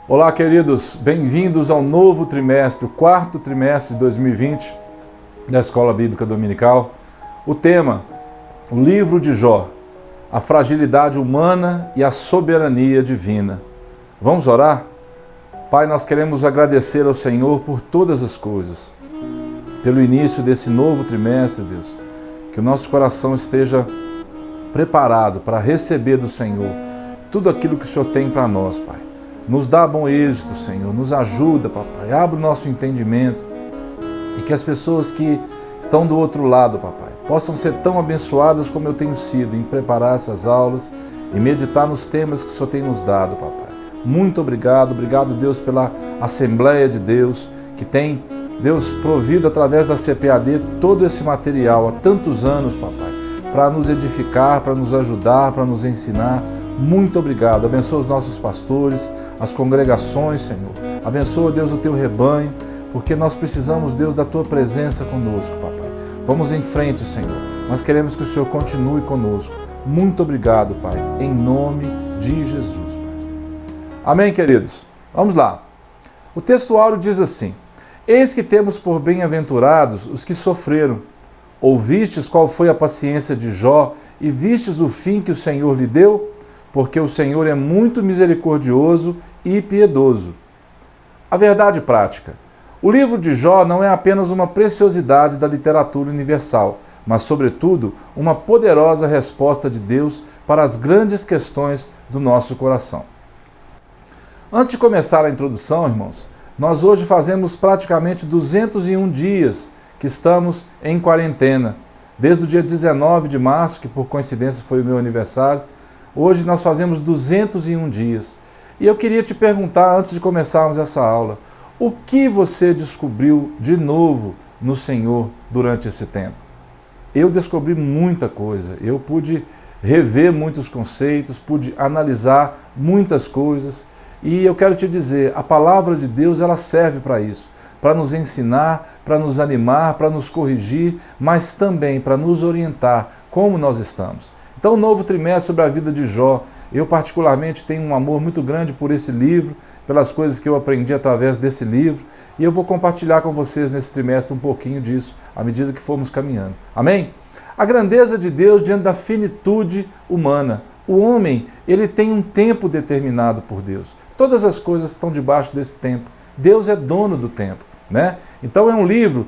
Olá, queridos, bem-vindos ao novo trimestre, o quarto trimestre de 2020 da Escola Bíblica Dominical. O tema, o livro de Jó, a fragilidade humana e a soberania divina. Vamos orar? Pai, nós queremos agradecer ao Senhor por todas as coisas, pelo início desse novo trimestre, Deus, que o nosso coração esteja preparado para receber do Senhor tudo aquilo que o Senhor tem para nós, Pai. Nos dá bom êxito, Senhor, nos ajuda, Papai, abre o nosso entendimento e que as pessoas que estão do outro lado, Papai, possam ser tão abençoadas como eu tenho sido em preparar essas aulas e meditar nos temas que o Senhor tem nos dado, Papai. Muito obrigado, Deus, pela Assembleia de Deus, que tem, Deus, provido através da CPAD todo esse material há tantos anos, Papai, para nos edificar, para nos ajudar, para nos ensinar. Muito obrigado. Abençoa os nossos pastores, as congregações, Senhor. Abençoa, Deus, o teu rebanho, porque nós precisamos, Deus, da tua presença conosco, Papai. Vamos em frente, Senhor. Nós queremos que o Senhor continue conosco. Muito obrigado, Pai, em nome de Jesus, Pai. Amém, queridos? Vamos lá. O texto áureo diz assim: Eis que temos por bem-aventurados os que sofreram. Ouvistes qual foi a paciência de Jó e vistes o fim que o Senhor lhe deu? Porque o Senhor é muito misericordioso e piedoso. A verdade prática. O livro de Jó não é apenas uma preciosidade da literatura universal, mas, sobretudo, uma poderosa resposta de Deus para as grandes questões do nosso coração. Antes de começar a introdução, irmãos, nós hoje fazemos praticamente 201 dias que estamos em quarentena. Desde o dia 19 de março, que por coincidência foi o meu aniversário, hoje nós fazemos 201 dias. E eu queria te perguntar, antes de começarmos essa aula, o que você descobriu de novo no Senhor durante esse tempo? Eu descobri muita coisa, eu pude rever muitos conceitos, pude analisar muitas coisas, e eu quero te dizer, a palavra de Deus, ela serve para isso, para nos ensinar, para nos animar, para nos corrigir, mas também para nos orientar como nós estamos. Então, o novo trimestre sobre a vida de Jó, eu particularmente tenho um amor muito grande por esse livro, pelas coisas que eu aprendi através desse livro, e eu vou compartilhar com vocês nesse trimestre um pouquinho disso, à medida que formos caminhando. Amém? A grandeza de Deus diante da finitude humana. O homem, ele tem um tempo determinado por Deus. Todas as coisas estão debaixo desse tempo. Deus é dono do tempo, né? Então é um livro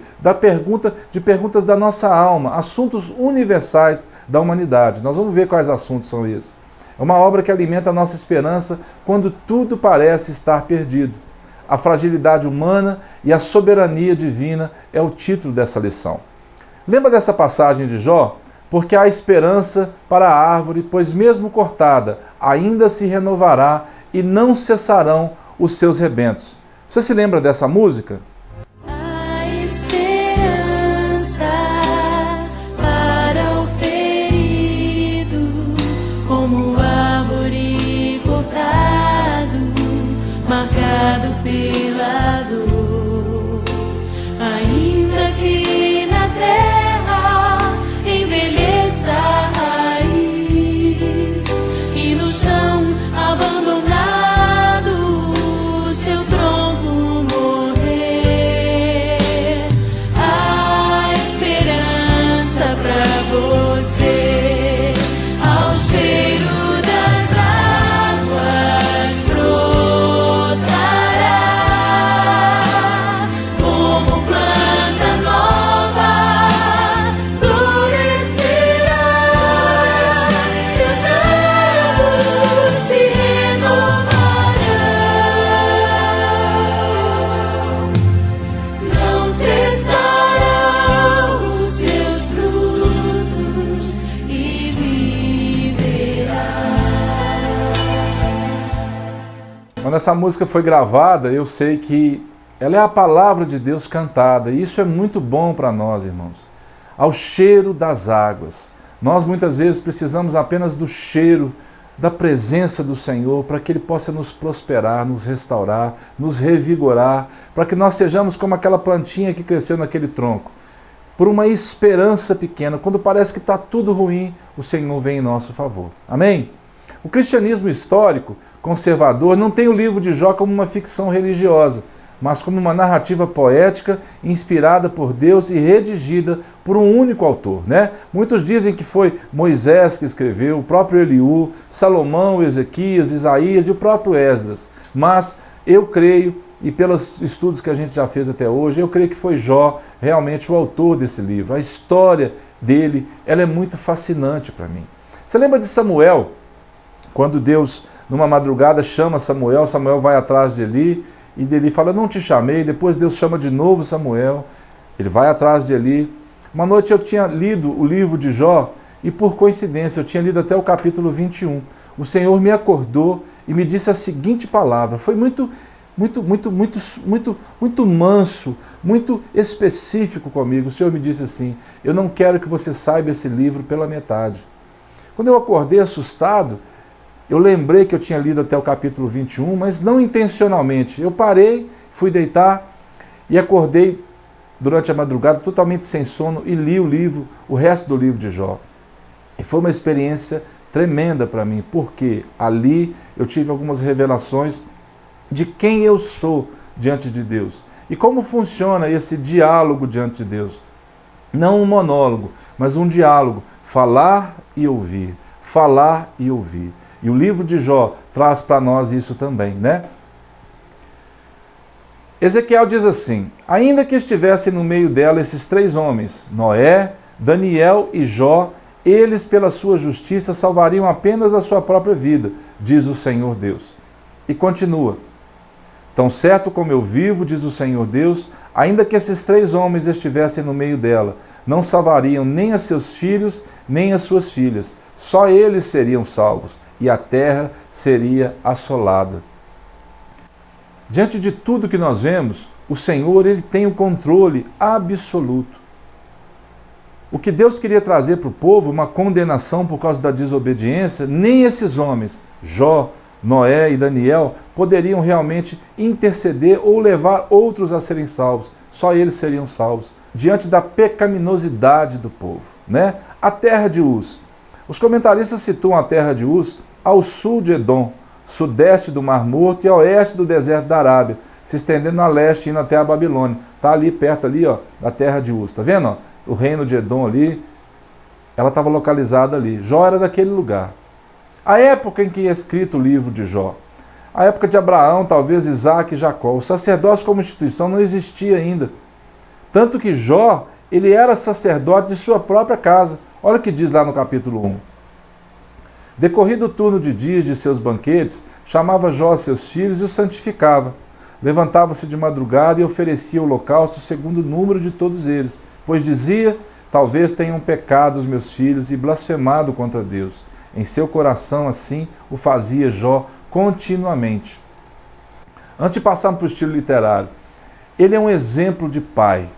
de perguntas da nossa alma, assuntos universais da humanidade. Nós vamos ver quais assuntos são esses. É uma obra que alimenta a nossa esperança quando tudo parece estar perdido. A fragilidade humana e a soberania divina é o título dessa lição. Lembra dessa passagem de Jó? Porque há esperança para a árvore, pois mesmo cortada, ainda se renovará e não cessarão os seus rebentos. Você se lembra dessa música? A esperança para o ferido, como árvore cortado, marcado pela dor, ainda que na terra envelheça a raiz e no chão abandonado seu tronco morrer. A esperança pra você, ao cheiro das águas brotará, como planta nova florescerá, seus ramos se renovarão, não cessarão os seus frutos e viverá. Quando essa música foi gravada, eu sei que ela é a palavra de Deus cantada, e isso é muito bom para nós, irmãos. Ao cheiro das águas. Nós muitas vezes precisamos apenas do cheiro, da presença do Senhor, para que Ele possa nos prosperar, nos restaurar, nos revigorar, para que nós sejamos como aquela plantinha que cresceu naquele tronco. Por uma esperança pequena, quando parece que está tudo ruim, o Senhor vem em nosso favor. Amém? O cristianismo histórico, conservador, não tem o livro de Jó como uma ficção religiosa, mas como uma narrativa poética inspirada por Deus e redigida por um único autor, né? Muitos dizem que foi Moisés que escreveu, o próprio Eliú, Salomão, Ezequias, Isaías e o próprio Esdras. Mas eu creio, e pelos estudos que a gente já fez até hoje, eu creio que foi Jó realmente o autor desse livro. A história dele, ela é muito fascinante para mim. Você lembra de Samuel? Quando Deus, numa madrugada, chama Samuel, Samuel vai atrás de Eli, e Eli fala, não te chamei. Depois Deus chama de novo Samuel, ele vai atrás de Eli. Uma noite eu tinha lido o livro de Jó, e por coincidência eu tinha lido até o capítulo 21. O Senhor me acordou e me disse a seguinte palavra, foi muito manso, muito específico comigo. O Senhor me disse assim, eu não quero que você saiba esse livro pela metade. Quando eu acordei assustado, eu lembrei que eu tinha lido até o capítulo 21, mas não intencionalmente. Eu parei, fui deitar e acordei durante a madrugada totalmente sem sono e li o livro, o resto do livro de Jó. E foi uma experiência tremenda para mim, porque ali eu tive algumas revelações de quem eu sou diante de Deus e como funciona esse diálogo diante de Deus. Não um monólogo, mas um diálogo, falar e ouvir, falar e ouvir. E o livro de Jó traz para nós isso também, né? Ezequiel diz assim, ainda que estivessem no meio dela esses três homens, Noé, Daniel e Jó, eles pela sua justiça salvariam apenas a sua própria vida, diz o Senhor Deus. E continua, tão certo como eu vivo, diz o Senhor Deus, ainda que esses três homens estivessem no meio dela, não salvariam nem a seus filhos, nem as suas filhas. Só eles seriam salvos, e a terra seria assolada. Diante de tudo que nós vemos, o Senhor, ele tem o controle absoluto. O que Deus queria trazer para o povo, uma condenação por causa da desobediência, nem esses homens, Jó, Noé e Daniel, poderiam realmente interceder ou levar outros a serem salvos. Só eles seriam salvos, diante da pecaminosidade do povo, né? A terra de Uz. Os comentaristas situam a terra de Uz ao sul de Edom, sudeste do Mar Morto e a oeste do deserto da Arábia, se estendendo a leste, indo até a Babilônia. Está ali perto ali, ó, da terra de Uz. Está vendo? Ó? O reino de Edom ali, ela estava localizada ali. Jó era daquele lugar. A época em que é escrito o livro de Jó, a época de Abraão, talvez Isaac e Jacó, o sacerdócio como instituição não existia ainda. Tanto que Jó, ele era sacerdote de sua própria casa. Olha o que diz lá no capítulo 1. Decorrido o turno de dias de seus banquetes, chamava Jó seus filhos e os santificava. Levantava-se de madrugada e oferecia o holocausto segundo o número de todos eles, pois dizia, talvez tenham pecado os meus filhos e blasfemado contra Deus. Em seu coração, assim, o fazia Jó continuamente. Antes de passarmos para o estilo literário, ele é um exemplo de pai,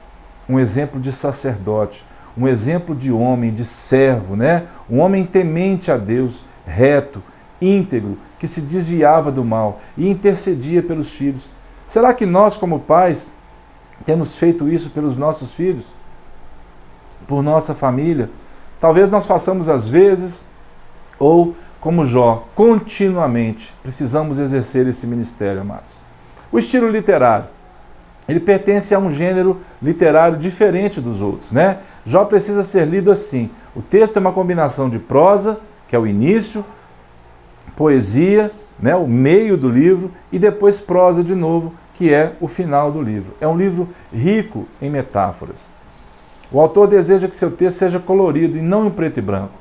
um exemplo de sacerdote, um exemplo de homem, de servo, né? Um homem temente a Deus, reto, íntegro, que se desviava do mal e intercedia pelos filhos. Será que nós, como pais, temos feito isso pelos nossos filhos? Por nossa família? Talvez nós façamos às vezes, ou como Jó, continuamente. Precisamos exercer esse ministério, amados. O estilo literário. Ele pertence a um gênero literário diferente dos outros, né? Jó precisa ser lido assim. O texto é uma combinação de prosa, que é o início, poesia, né, o meio do livro, e depois prosa de novo, que é o final do livro. É um livro rico em metáforas. O autor deseja que seu texto seja colorido e não em preto e branco.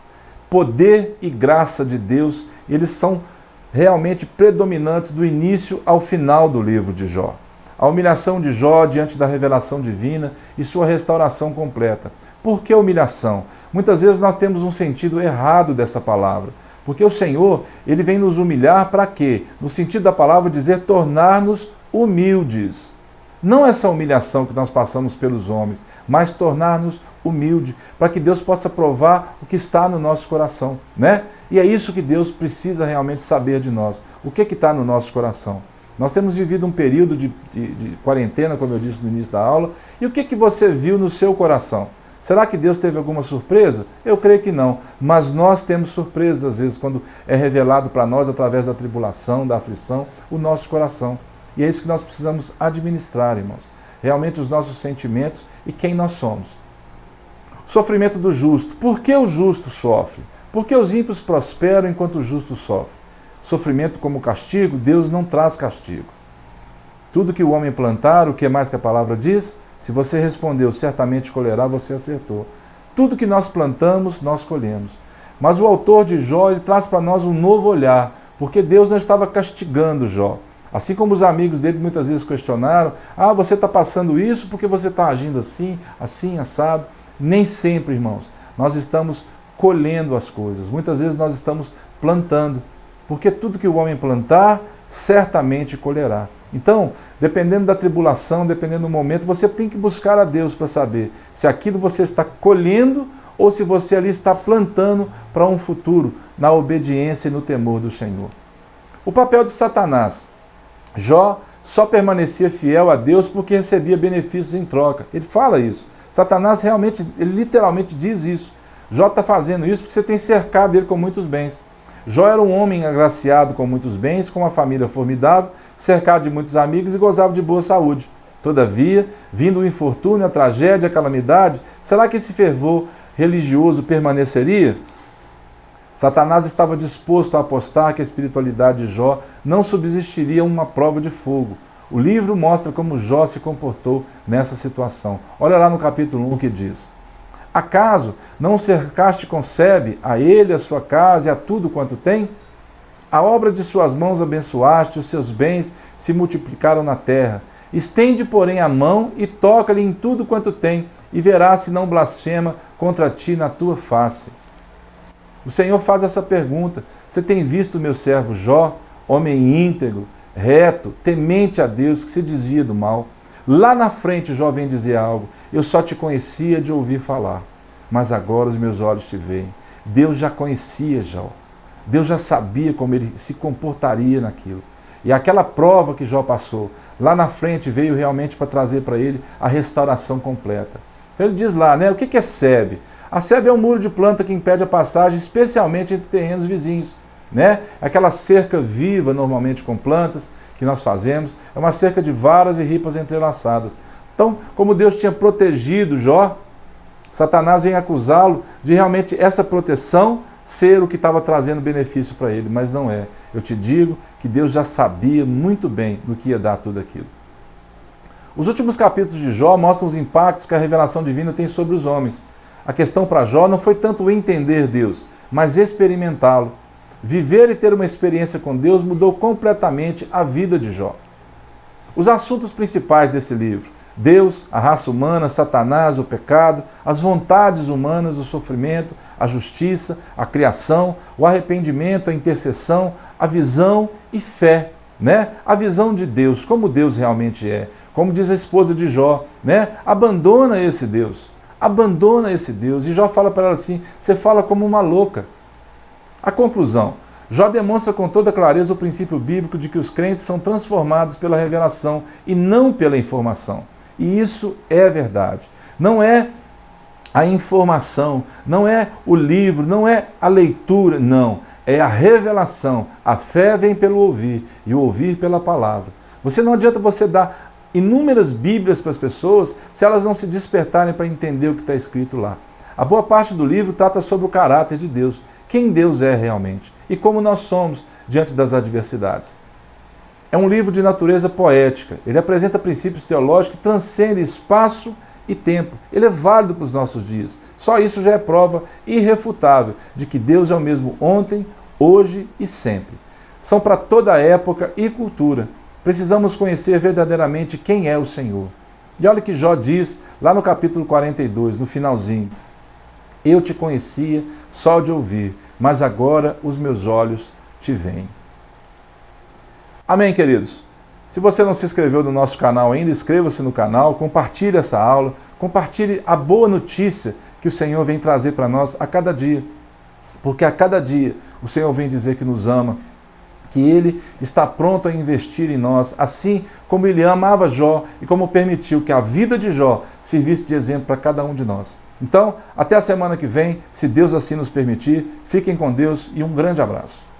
Poder e graça de Deus, eles são realmente predominantes do início ao final do livro de Jó. A humilhação de Jó diante da revelação divina e sua restauração completa. Por que humilhação? Muitas vezes nós temos um sentido errado dessa palavra. Porque o Senhor, ele vem nos humilhar para quê? No sentido da palavra dizer tornar-nos humildes. Não essa humilhação que nós passamos pelos homens, mas tornar-nos humildes, para que Deus possa provar o que está no nosso coração, né? E é isso que Deus precisa realmente saber de nós. O que está no nosso coração? Nós temos vivido um período de quarentena, como eu disse no início da aula, e o que você viu no seu coração? Será que Deus teve alguma surpresa? Eu creio que não, mas nós temos surpresas às vezes quando é revelado para nós através da tribulação, da aflição, o nosso coração. E é isso que nós precisamos administrar, irmãos. Realmente os nossos sentimentos e quem nós somos. Sofrimento do justo. Por que o justo sofre? Por que os ímpios prosperam enquanto o justo sofre? Sofrimento como castigo, Deus não traz castigo. Tudo que o homem plantar, o que mais que a palavra diz? Se você respondeu, certamente colherá, você acertou. Tudo que nós plantamos, nós colhemos. Mas o autor de Jó, ele traz para nós um novo olhar, porque Deus não estava castigando Jó. Assim como os amigos dele muitas vezes questionaram, você está passando isso porque você está agindo assim, assim, assado. Nem sempre, irmãos, nós estamos colhendo as coisas. Muitas vezes nós estamos plantando, porque tudo que o homem plantar, certamente colherá. Então, dependendo da tribulação, dependendo do momento, você tem que buscar a Deus para saber se aquilo você está colhendo ou se você ali está plantando para um futuro, na obediência e no temor do Senhor. O papel de Satanás. Jó só permanecia fiel a Deus porque recebia benefícios em troca. Ele fala isso. Satanás realmente, ele literalmente diz isso. Jó está fazendo isso porque você tem cercado ele com muitos bens. Jó era um homem agraciado com muitos bens, com uma família formidável, cercado de muitos amigos e gozava de boa saúde. Todavia, vindo o infortúnio, a tragédia, a calamidade, será que esse fervor religioso permaneceria? Satanás estava disposto a apostar que a espiritualidade de Jó não subsistiria uma prova de fogo. O livro mostra como Jó se comportou nessa situação. Olha lá no capítulo 1 que diz: acaso não cercaste com sebe a ele, a sua casa e a tudo quanto tem? A obra de suas mãos abençoaste, os seus bens se multiplicaram na terra. Estende, porém, a mão e toca-lhe em tudo quanto tem, e verás se não blasfema contra ti na tua face. O Senhor faz essa pergunta: você tem visto o meu servo Jó, homem íntegro, reto, temente a Deus, que se desvia do mal? Lá na frente Jó vem dizer algo: eu só te conhecia de ouvir falar, mas agora os meus olhos te veem. Deus já conhecia Jó. Deus já sabia como ele se comportaria naquilo. E aquela prova que Jó passou, lá na frente veio realmente para trazer para ele a restauração completa. Então ele diz lá, o que é sebe? A sebe é um muro de planta que impede a passagem, especialmente entre terrenos vizinhos. Aquela cerca viva, normalmente com plantas, que nós fazemos, é uma cerca de varas e ripas entrelaçadas. Então, como Deus tinha protegido Jó, Satanás vem acusá-lo de realmente essa proteção ser o que estava trazendo benefício para ele, mas não é. Eu te digo que Deus já sabia muito bem no que ia dar tudo aquilo. Os últimos capítulos de Jó mostram os impactos que a revelação divina tem sobre os homens. A questão para Jó não foi tanto entender Deus, mas experimentá-lo. Viver e ter uma experiência com Deus mudou completamente a vida de Jó. Os assuntos principais desse livro: Deus, a raça humana, Satanás, o pecado, as vontades humanas, o sofrimento, a justiça, a criação, o arrependimento, a intercessão, a visão e fé. A visão de Deus, como Deus realmente é. Como diz a esposa de Jó, abandona esse Deus. Abandona esse Deus. E Jó fala para ela assim: você fala como uma louca. A conclusão: Jó demonstra com toda clareza o princípio bíblico de que os crentes são transformados pela revelação e não pela informação. E isso é verdade. Não é a informação, não é o livro, não é a leitura, não. É a revelação. A fé vem pelo ouvir e o ouvir pela palavra. Não adianta você dar inúmeras bíblias para as pessoas se elas não se despertarem para entender o que está escrito lá. A boa parte do livro trata sobre o caráter de Deus, quem Deus é realmente e como nós somos diante das adversidades. É um livro de natureza poética. Ele apresenta princípios teológicos que transcendem espaço e tempo. Ele é válido para os nossos dias. Só isso já é prova irrefutável de que Deus é o mesmo ontem, hoje e sempre. São para toda época e cultura. Precisamos conhecer verdadeiramente quem é o Senhor. E olha o que Jó diz lá no capítulo 42, no finalzinho: eu te conhecia só de ouvir, mas agora os meus olhos te veem. Amém, queridos? Se você não se inscreveu no nosso canal ainda, inscreva-se no canal, compartilhe essa aula, compartilhe a boa notícia que o Senhor vem trazer para nós a cada dia. Porque a cada dia o Senhor vem dizer que nos ama, que Ele está pronto a investir em nós, assim como Ele amava Jó e como permitiu que a vida de Jó servisse de exemplo para cada um de nós. Então, até a semana que vem, se Deus assim nos permitir, fiquem com Deus e um grande abraço.